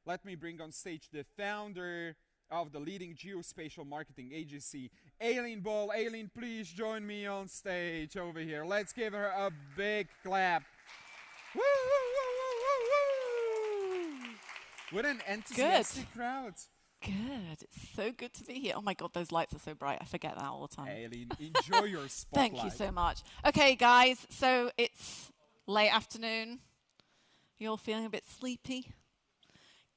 let me bring on stage the founder of the leading geospatial marketing agency, Elaine Ball. Elaine, please join me on stage over here. Let's give her a big clap. Woo, woo, woo, woo, woo. What an enthusiastic crowd. Good. It's so good to be here. Oh my God, those lights are so bright. I forget that all the time. Elaine, enjoy your spotlight. Thank you so much. Okay, guys, so it's late afternoon. You all feeling a bit sleepy?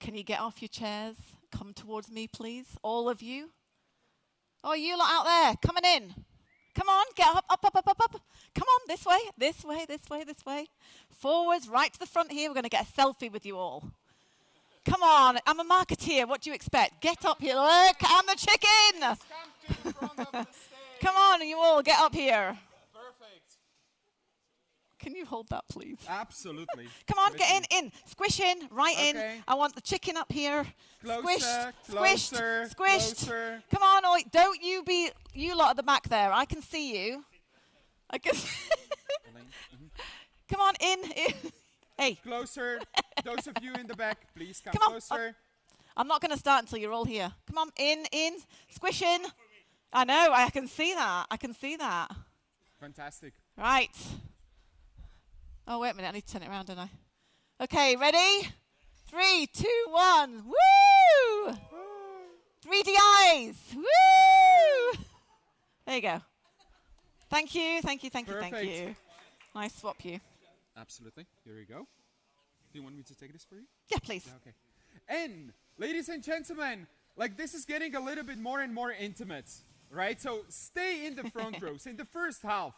Can you get off your chairs? Come towards me, please. All of you. Oh, you lot out there, coming in. Come on, get up, up, up, up, up, up. Come on, this way, this way, this way, this way. Forwards, right to the front here. We're going to get a selfie with you all. Come on, I'm a marketeer. What do you expect? Get up here. Look, I'm the chicken. Come to the front of the stage. Come on, you all, get up here. Perfect. Can you hold that, please? Absolutely. Come on, get in. Squish in, right in. I want the chicken up here. Closer, squished, closer, squished. closer. Come on, don't you be, you lot at the back there. I can see you. I can Come on, in. Hey. Closer. Those of you in the back, please come on. closer. I'm not going to start until you're all here. Come on, in. Squish in. I know, I can see that. I can see that. Fantastic. Right. Oh, wait a minute. I need to turn it around, don't I? Okay, ready? 3, 2, 1. Woo! 3D eyes. Woo! There you go. Thank you. Nice swap you. Absolutely. Here we go. Do you want me to take this for you? Yeah, please. Yeah, okay. And, ladies and gentlemen, like this is getting a little bit more and more intimate, right? So stay in the front rows, in the first half.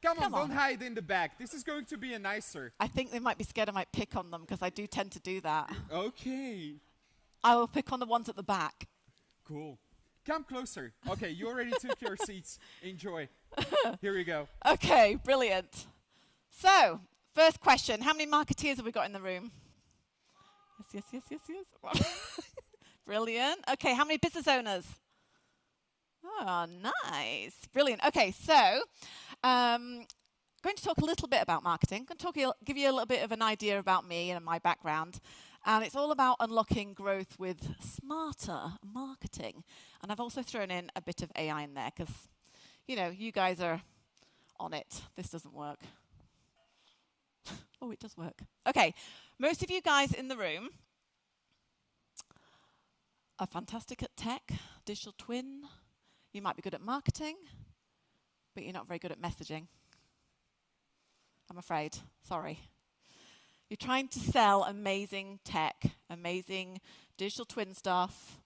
Come on, don't hide in the back. This is going to be a nicer. I think they might be scared I might pick on them because I do tend to do that. Okay. I will pick on the ones at the back. Cool. Come closer. Okay, you already took your seats. Enjoy. Here we go. Okay, brilliant. So, first question. How many marketeers have we got in the room? Yes. Brilliant. Okay, how many business owners? Oh, nice. Brilliant. Okay, so I'm going to talk a little bit about marketing. I'm going to give you a little bit of an idea about me and my background. And it's all about unlocking growth with smarter marketing. And I've also thrown in a bit of AI in there because, you know, you guys are on it. This doesn't work. Oh, it does work. Okay, most of you guys in the room are fantastic at tech, digital twin. You might be good at marketing, but you're not very good at messaging. I'm afraid. Sorry. You're trying to sell amazing tech, amazing digital twin stuff,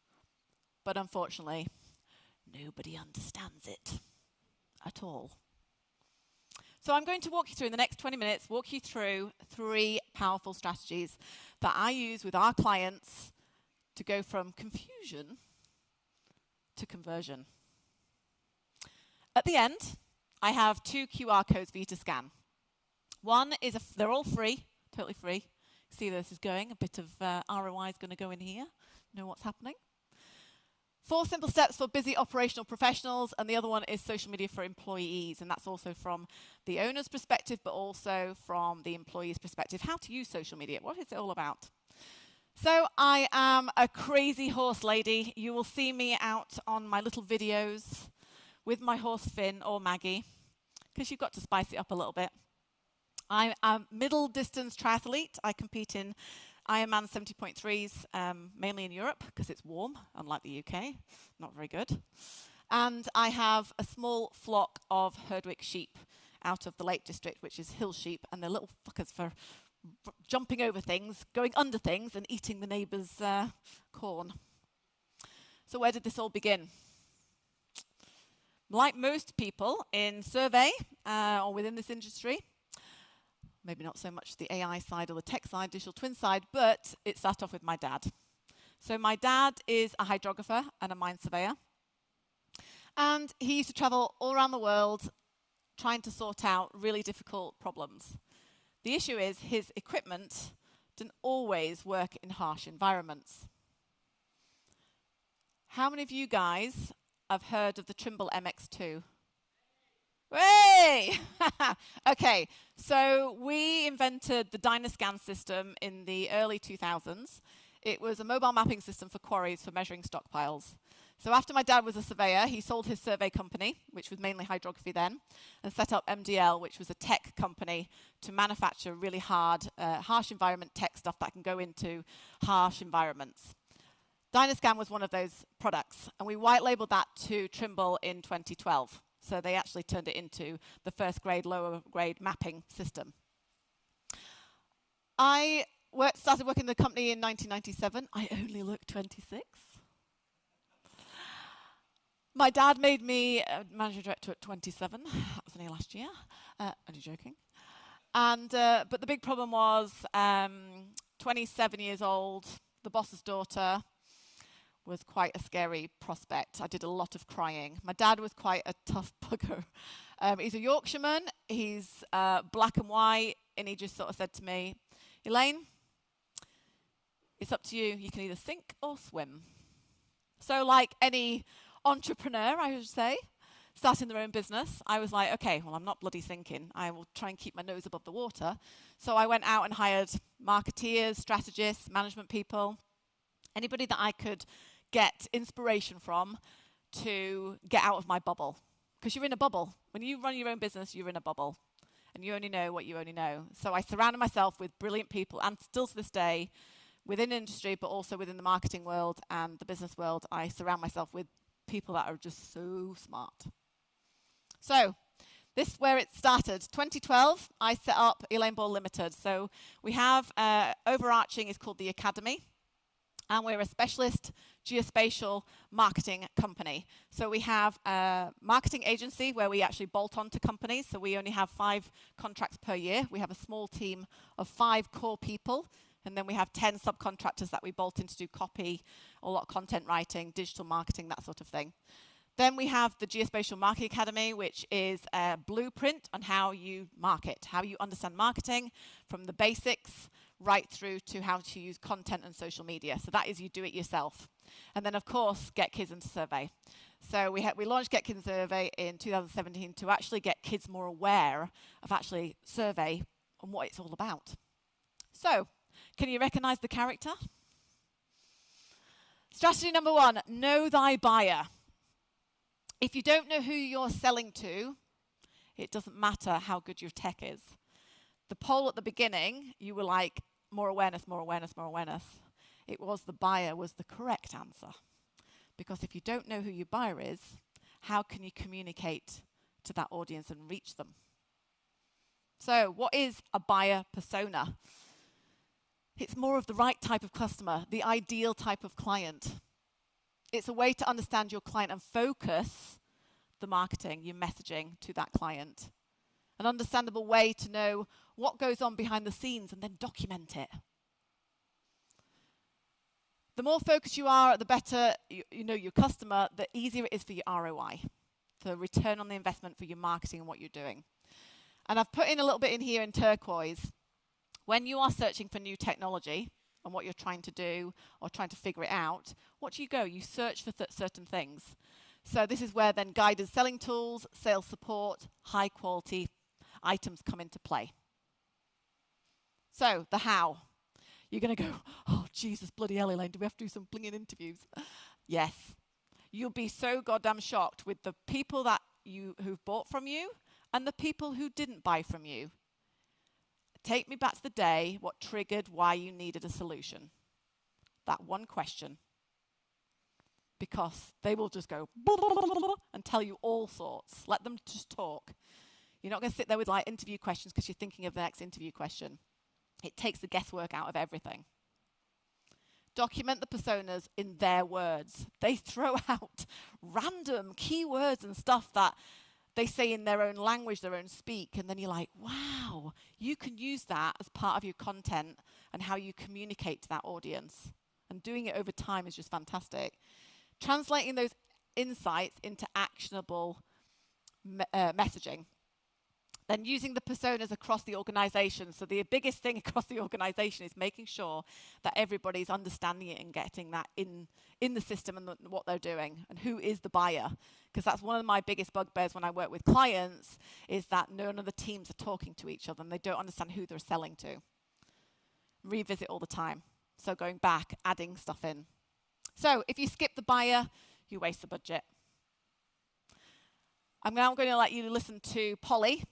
but unfortunately, nobody understands it at all. So I'm going to walk you through, in the next 20 minutes, walk you through 3 powerful strategies that I use with our clients to go from confusion to conversion. At the end, I have 2 QR codes for you to scan. One is, they're all free, totally free. See where this is going, a bit of ROI is going to go in here, know what's happening. 4 simple steps for busy operational professionals, and the other one is social media for employees, and that's also from the owner's perspective, but also from the employee's perspective. How to use social media, what is it all about? So I am a crazy horse lady. You will see me out on my little videos with my horse Finn or Maggie, because you've got to spice it up a little bit. I'm a middle distance triathlete. I compete in Ironman 70.3s, mainly in Europe, because it's warm, unlike the UK. Not very good. And I have a small flock of Herdwick sheep out of the Lake District, which is hill sheep, and they're little fuckers for jumping over things, going under things, and eating the neighbour's corn. So where did this all begin? Like most people in survey or within this industry, maybe not so much the AI side or the tech side, digital twin side, but it started off with my dad. So my dad is a hydrographer and a mine surveyor. And he used to travel all around the world trying to sort out really difficult problems. The issue is his equipment didn't always work in harsh environments. How many of you guys have heard of the Trimble MX2? Hey! Okay, so we invented the Dynascan system in the early 2000s. It was a mobile mapping system for quarries for measuring stockpiles. So after my dad was a surveyor, he sold his survey company, which was mainly hydrography then, and set up MDL, which was a tech company to manufacture really hard, harsh environment tech stuff that can go into harsh environments. Dynascan was one of those products, and we white labeled that to Trimble in 2012. So they actually turned it into the first grade, lower grade mapping system. I started working in the company in 1997. I only look 26. My dad made me a manager director at 27. That was only last year. Only joking. And but the big problem was 27 years old, the boss's daughter, was quite a scary prospect. I did a lot of crying. My dad was quite a tough bugger. He's a Yorkshireman. He's black and white, and he just sort of said to me, Elaine, it's up to you. You can either sink or swim. So like any entrepreneur, I should say, starting their own business, I was like, okay, well, I'm not bloody sinking. I will try and keep my nose above the water. So I went out and hired marketeers, strategists, management people, anybody that I could get inspiration from to get out of my bubble. Because you're in a bubble. When you run your own business, you're in a bubble. And you only know what you only know. So I surrounded myself with brilliant people, and still to this day, within industry, but also within the marketing world and the business world, I surround myself with people that are just so smart. So this is where it started. 2012, I set up Elaine Ball Limited. So we have overarching is called the Academy, and we're a specialist geospatial marketing company. So we have a marketing agency where we actually bolt on to companies. So we only have 5 contracts per year. We have a small team of 5 core people, and then we have 10 subcontractors that we bolt in to do copy, a lot of content writing, digital marketing, that sort of thing. Then we have the Geospatial Marketing Academy, which is a blueprint on how you market, how you understand marketing from the basics right through to how to use content and social media. So that is you do it yourself. And then, of course, Get Kids into Survey. So we launched Get Kids into Survey in 2017 to actually get kids more aware of actually survey and what it's all about. So, can you recognize the character? Strategy number 1, know thy buyer. If you don't know who you're selling to, it doesn't matter how good your tech is. The poll at the beginning, you were like, more awareness, more awareness, more awareness. It was the buyer was the correct answer. Because if you don't know who your buyer is, how can you communicate to that audience and reach them? So what is a buyer persona? It's more of the right type of customer, the ideal type of client. It's a way to understand your client and focus the marketing, your messaging to that client. An understandable way to know what goes on behind the scenes and then document it. The more focused you are, the better you know your customer, the easier it is for your ROI, the return on the investment for your marketing and what you're doing. And I've put in a little bit in here in turquoise. When you are searching for new technology and what you're trying to do or trying to figure it out, what do you go? You search for certain things. So this is where then guided selling tools, sales support, high quality items come into play. So the how. You're going to go, oh, Jesus, bloody hell, Elaine, do we have to do some blinging interviews? Yes. You'll be so goddamn shocked with the people that who've bought from you and the people who didn't buy from you. Take me back to the day, what triggered why you needed a solution. That one question. Because they will just go and tell you all sorts. Let them just talk. You're not going to sit there with like interview questions because you're thinking of the next interview question. It takes the guesswork out of everything. Document the personas in their words. They throw out random keywords and stuff that they say in their own language, their own speak, and then you're like, wow, you can use that as part of your content and how you communicate to that audience. And doing it over time is just fantastic. Translating those insights into actionable messaging. Then using the personas across the organization. So the biggest thing across the organization is making sure that everybody's understanding it and getting that in the system and what they're doing and who is the buyer. Because that's one of my biggest bugbears when I work with clients is that none of the teams are talking to each other and they don't understand who they're selling to. Revisit all the time. So going back, adding stuff in. So if you skip the buyer, you waste the budget. I'm now going to let you listen to Polly,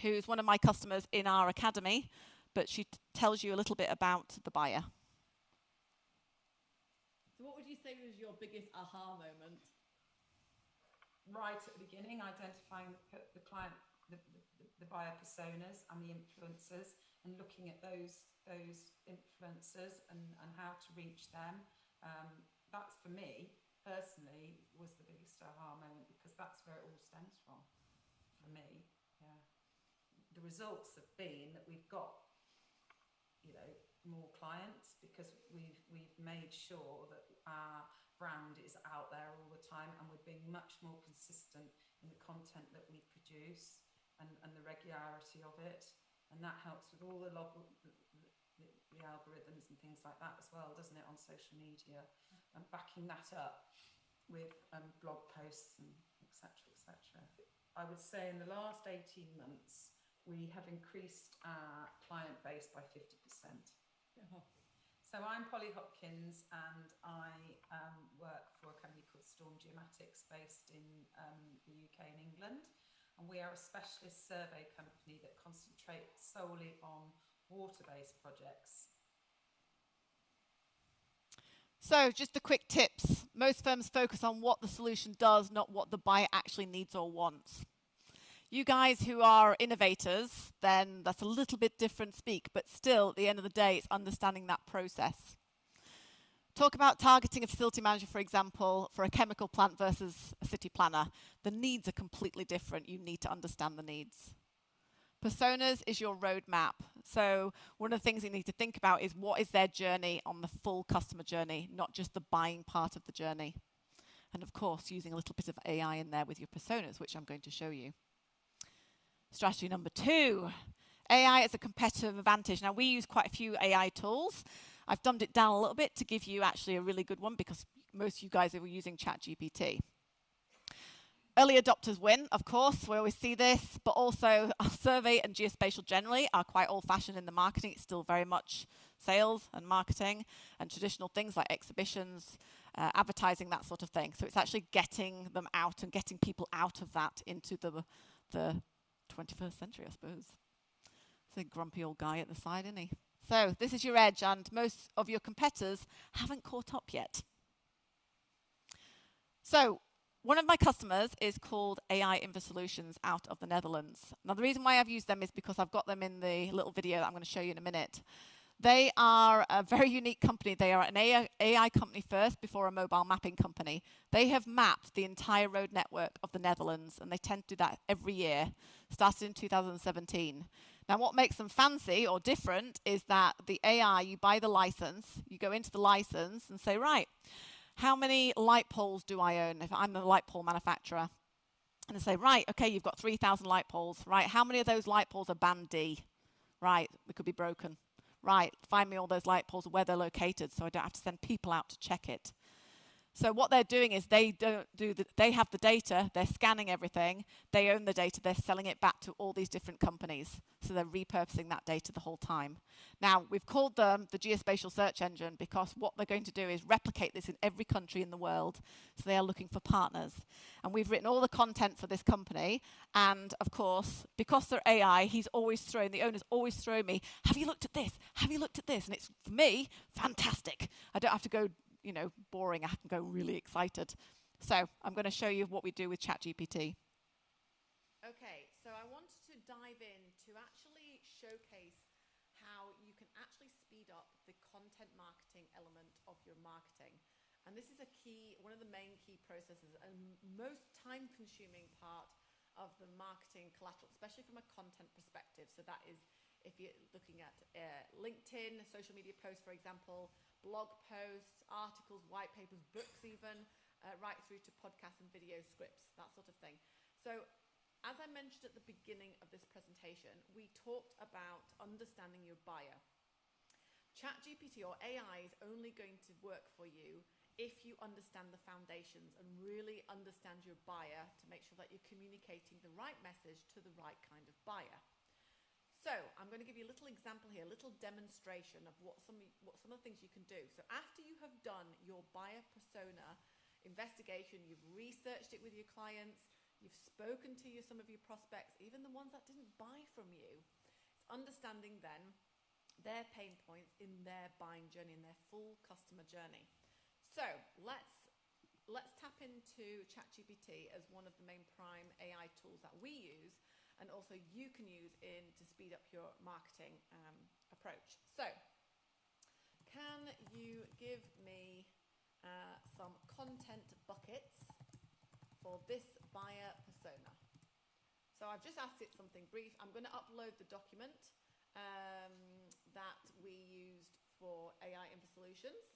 who's one of my customers in our academy, but she tells you a little bit about the buyer. So what would you say was your biggest aha moment? Right at the beginning, identifying the client, the buyer personas and the influencers, and looking at those influencers and how to reach them. That's, for me personally, was the biggest aha moment, because that's where it all stems from for me. Yeah, the results have been that we've got, you know, more clients because we've made sure that our brand is out there all the time, and we're being much more consistent in the content that we produce and the regularity of it, and that helps with all the algorithms and things like that as well, doesn't it, on social media, and backing that up with blog posts and etc. etc. I would say in the last 18 months we have increased our client base by 50%. Oh. So I'm Polly Hopkins, and I work for a company called Geomatics based in the UK and England, and we are a specialist survey company that concentrates solely on water-based projects. So just the quick tips. Most firms focus on what the solution does, not what the buyer actually needs or wants. You guys who are innovators, then that's a little bit different speak, but still, at the end of the day, it's understanding that process. Talk about targeting a facility manager, for example, for a chemical plant versus a city planner. The needs are completely different. You need to understand the needs. Personas is your roadmap. So one of the things you need to think about is what is their journey on the full customer journey, not just the buying part of the journey. And of course, using a little bit of AI in there with your personas, which I'm going to show you. Strategy number 2, AI as a competitive advantage. Now, we use quite a few AI tools. I've dumbed it down a little bit to give you actually a really good one, because most of you guys are using ChatGPT. Early adopters win, of course, we always see this, but also our survey and geospatial generally are quite old-fashioned in the marketing. It's still very much sales and marketing and traditional things like exhibitions, advertising, that sort of thing. So it's actually getting them out and getting people out of that into the 21st century, I suppose. It's a grumpy old guy at the side, isn't he? So this is your edge, and most of your competitors haven't caught up yet. So one of my customers is called Infor Solutions out of the Netherlands. Now, the reason why I've used them is because I've got them in the little video that I'm going to show you in a minute. They are a very unique company. They are an AI company first before a mobile mapping company. They have mapped the entire road network of the Netherlands, and they tend to do that every year, started in 2017. Now, what makes them fancy or different is that the AI, you buy the license, you go into the license and say, right, how many light poles do I own if I'm the light pole manufacturer? And they say, right, okay, you've got 3,000 light poles. Right, how many of those light poles are band D? Right, they could be broken. Right, find me all those light poles, where they're located, so I don't have to send people out to check it. So what they're doing is they have the data, they're scanning everything, they own the data, they're selling it back to all these different companies. So they're repurposing that data the whole time. Now, we've called them the Geospatial search engine because what they're going to do is replicate this in every country in the world. So they are looking for partners. And we've written all the content for this company. And of course, because they're AI, the owner's always throwing me, have you looked at this? Have you looked at this? And it's, for me, fantastic. I don't have to go, boring. I can go really excited. So I'm going to show you what we do with ChatGPT. Okay, so I wanted to dive in to actually showcase how you can actually speed up the content marketing element of your marketing. And this is one of the main key processes and most time-consuming part of the marketing collateral, especially from a content perspective. So that is if you're looking at LinkedIn, social media posts, for example, blog posts, articles, white papers, books even, right through to podcasts and video scripts, that sort of thing. So as I mentioned at the beginning of this presentation, we talked about understanding your buyer. ChatGPT or AI is only going to work for you if you understand the foundations and really understand your buyer to make sure that you're communicating the right message to the right kind of buyer. So I'm going to give you a little example here, a little demonstration of what some of the things you can do. So after you have done your buyer persona investigation, you've researched it with your clients, you've spoken to some of your prospects, even the ones that didn't buy from you. It's understanding then their pain points in their buying journey, in their full customer journey. So let's tap into ChatGPT as one of the main prime AI tools that we use, and also you can use to speed up your marketing approach. So, can you give me some content buckets for this buyer persona? So I've just asked it something brief. I'm going to upload the document that we used for AI Infor Solutions.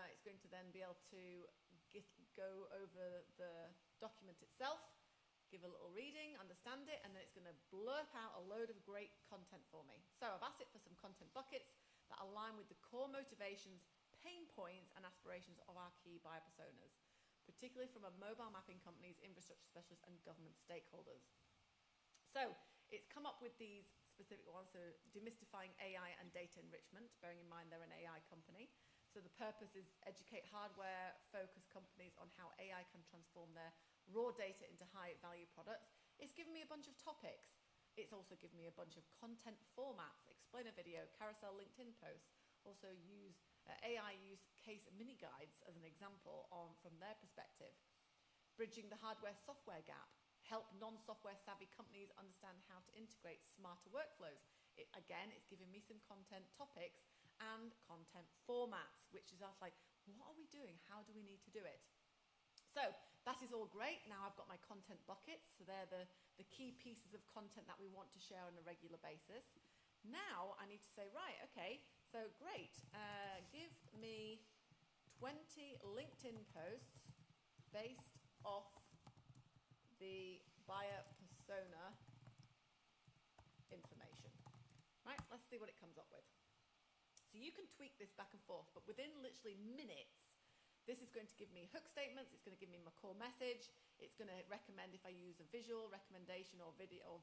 It's going to then be able to go over the document itself, give a little reading, understand it, and then it's going to blurb out a load of great content for me. So I've asked it for some content buckets that align with the core motivations, pain points, and aspirations of our key buyer personas, particularly from a mobile mapping companies, infrastructure specialists, and government stakeholders. So it's come up with these specific ones, so demystifying AI and data enrichment, bearing in mind they're an AI company. So the purpose is educate hardware-focused companies on how AI can transform their raw data into high-value products. It's given me a bunch of topics. It's also given me a bunch of content formats, explainer video, carousel LinkedIn posts. Also use AI use case mini guides as an example from their perspective. Bridging the hardware-software gap. Help non-software savvy companies understand how to integrate smarter workflows. Again, it's giving me some content topics and content formats, which is us like, what are we doing? How do we need to do it? So that is all great. Now I've got my content buckets. So they're the key pieces of content that we want to share on a regular basis. Now I need to say, right, okay, so great. Give me 20 LinkedIn posts based off the buyer persona information. Right, let's see what it comes up with. So you can tweak this back and forth, but within literally minutes, this is going to give me hook statements, it's going to give me my core message, it's going to recommend if I use a visual recommendation or video,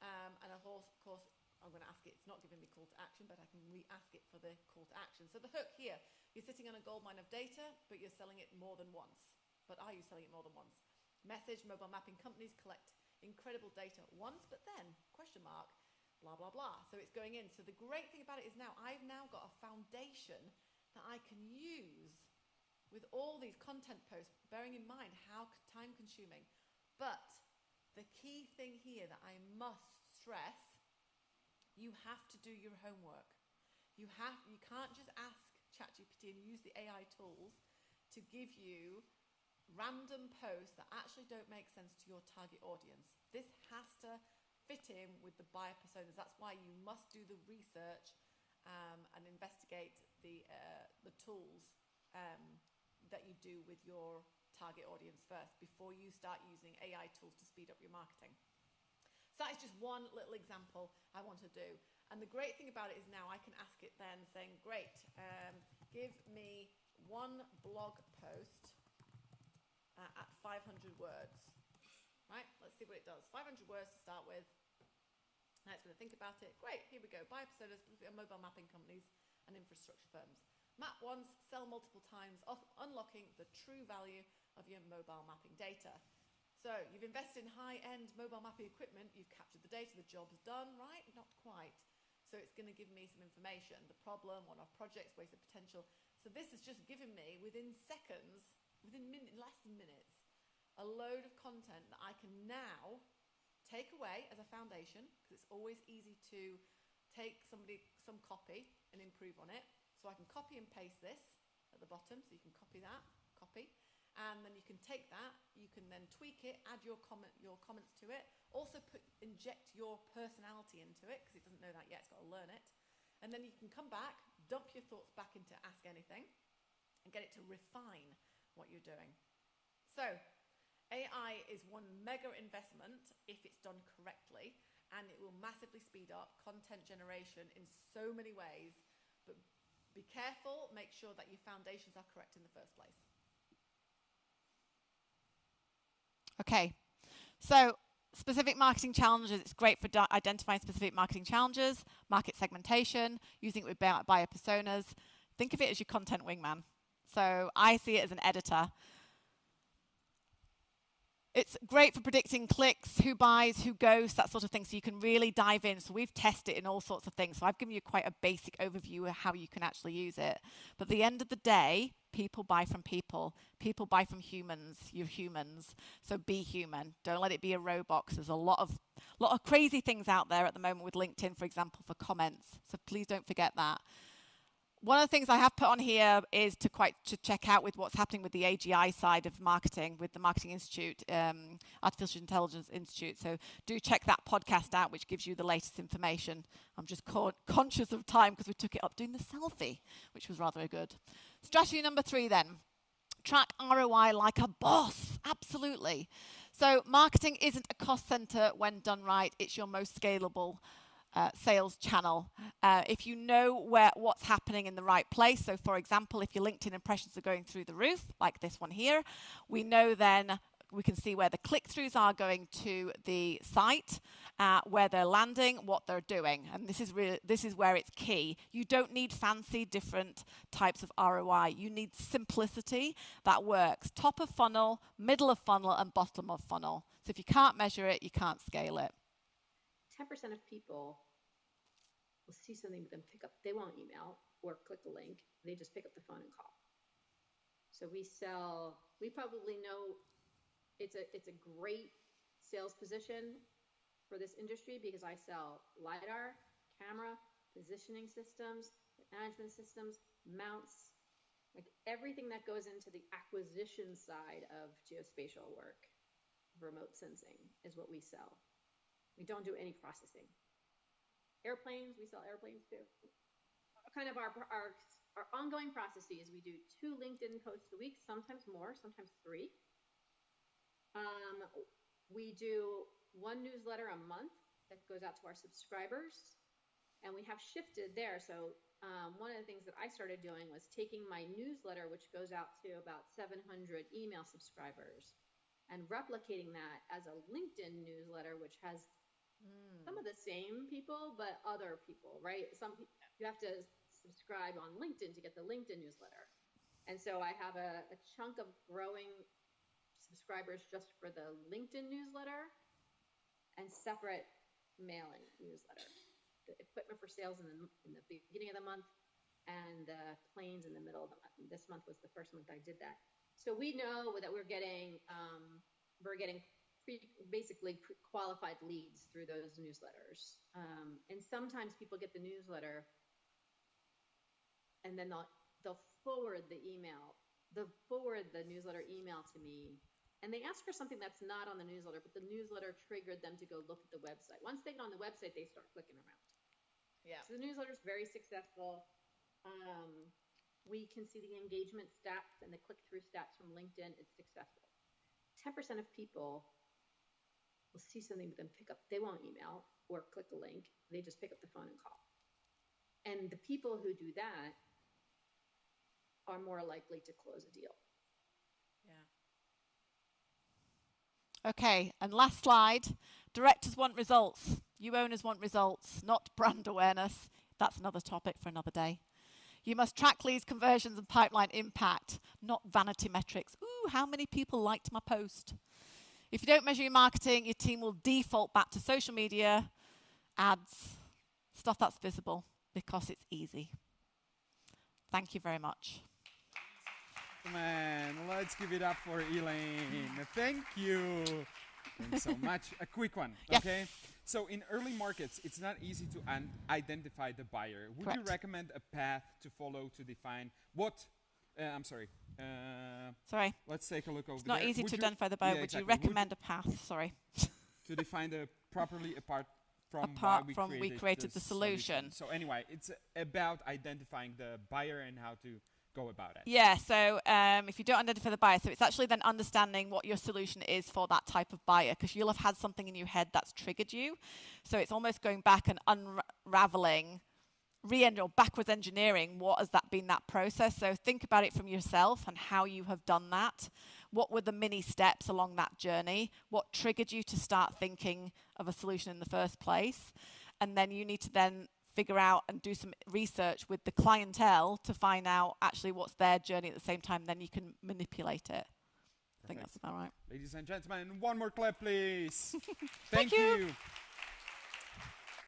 and of course, I'm going to ask it, it's not giving me call to action, but I can re-ask it for the call to action. So the hook here, you're sitting on a gold mine of data, but you're selling it more than once. But are you selling it more than once? Message, mobile mapping companies collect incredible data once, but then, question mark, blah, blah, blah. So it's going in. So the great thing about it is I've now got a foundation that I can use with all these content posts, bearing in mind how time consuming. But the key thing here that I must stress, you have to do your homework. You can't just ask ChatGPT and use the AI tools to give you random posts that actually don't make sense to your target audience. This has to fit in with the buyer personas. That's why you must do the research and investigate the tools that you do with your target audience first before you start using AI tools to speed up your marketing. So that is just one little example I want to do. And the great thing about it is now I can ask it then saying, great, give me one blog post at 500 words. Right, let's see what it does. 500 words to start with. Now it's going to think about it. Great, here we go. Buyer personas, mobile mapping companies and infrastructure firms. Map once, sell multiple times, unlocking the true value of your mobile mapping data. So you've invested in high-end mobile mapping equipment, you've captured the data, the job's done, right? Not quite. So it's going to give me some information, the problem, one-off projects, wasted potential. So this has just given me, within seconds, less than minutes, a load of content that I can now take away as a foundation, because it's always easy to take some copy and improve on it. So I can copy and paste this at the bottom, so you can copy that, and then you can take that, you can then tweak it, add your comments to it, also inject your personality into it, because it doesn't know that yet, it's got to learn it. And then you can come back, dump your thoughts back into Ask Anything, and get it to refine what you're doing. So AI is one mega investment if it's done correctly, and it will massively speed up content generation in so many ways. But be careful, make sure that your foundations are correct in the first place. Okay, so specific marketing challenges. It's great for identifying specific marketing challenges, market segmentation, using it with buyer personas. Think of it as your content wingman. So I see it as an editor. It's great for predicting clicks, who buys, who ghosts, that sort of thing, so you can really dive in. So we've tested it in all sorts of things. So I've given you quite a basic overview of how you can actually use it. But at the end of the day, people buy from people. People buy from humans. You're humans. So be human. Don't let it be a robot. There's a lot of crazy things out there at the moment with LinkedIn, for example, for comments. So please don't forget that. One of the things I have put on here is to check out with what's happening with the AGI side of marketing, with the Marketing Institute, Artificial Intelligence Institute. So do check that podcast out, which gives you the latest information. I'm just conscious of time because we took it up doing the selfie, which was rather good. Strategy number 3 then. Track ROI like a boss. Absolutely. So marketing isn't a cost center when done right. It's your most scalable sales channel. If you know what's happening in the right place, so for example, if your LinkedIn impressions are going through the roof, like this one here, we know then we can see where the click-throughs are going to the site, where they're landing, what they're doing, and this is where it's key. You don't need fancy different types of ROI. You need simplicity that works. Top of funnel, middle of funnel, and bottom of funnel. So if you can't measure it, you can't scale it. 10% of people will see something but then pick up. They won't email or click a link. They just pick up the phone and call. So we probably know it's a great sales position for this industry because I sell LiDAR, camera, positioning systems, management systems, mounts, like everything that goes into the acquisition side of geospatial work. Remote sensing is what we sell. We don't do any processing. Airplanes, we sell airplanes too. Kind of our ongoing processes, we do 2 LinkedIn posts a week, sometimes more, sometimes 3. We do 1 newsletter a month that goes out to our subscribers, and we have shifted there. So one of the things that I started doing was taking my newsletter, which goes out to about 700 email subscribers, and replicating that as a LinkedIn newsletter, which has some of the same people, but other people, right? You have to subscribe on LinkedIn to get the LinkedIn newsletter. And so I have a chunk of growing subscribers just for the LinkedIn newsletter and separate mailing newsletter. The equipment for sales in the beginning of the month and the planes in the middle of the month. And this month was the first month I did that. So we know that we're getting basically qualified leads through those newsletters. And sometimes people get the newsletter and then they'll forward the newsletter email to me, and they ask for something that's not on the newsletter, but the newsletter triggered them to go look at the website. Once they get on the website, they start clicking around. Yeah. So the newsletter is very successful. We can see the engagement stats and the click-through stats from LinkedIn. It's successful. 10% of people will see something but then pick up. They won't email or click a link. They just pick up the phone and call. And the people who do that are more likely to close a deal. Yeah. Okay, and last slide. Directors want results. You owners want results, not brand awareness. That's another topic for another day. You must track leads, conversions, and pipeline impact, not vanity metrics. Ooh, how many people liked my post? If you don't measure your marketing, your team will default back to social media, ads, stuff that's visible, because it's easy. Thank you very much. Man, let's give it up for Elaine. Thank you. Thanks so much. A quick one, yes. Okay? So in early markets, it's not easy to identify the buyer. Would Correct. you recommend a path to follow to define what? I'm sorry. Sorry. Let's take a look over It's not there. easy Would to you- identify the buyer. yeah, Would you exactly. recommend a path? Sorry. To define the properly apart Apart why from we created the solution. So anyway, it's about identifying the buyer and how to go about it. Yeah, so if you don't identify the buyer, so it's actually then understanding what your solution is for that type of buyer, because you'll have had something in your head that's triggered you. So it's almost going back and unraveling or backwards engineering, what has that been, that process? So think about it from yourself and how you have done that. What were the mini steps along that journey? What triggered you to start thinking of a solution in the first place? And then you need to then figure out and do some research with the clientele to find out actually what's their journey at the same time. Then you can manipulate it. I think that's about right. Ladies and gentlemen, one more clap, please. Thank you.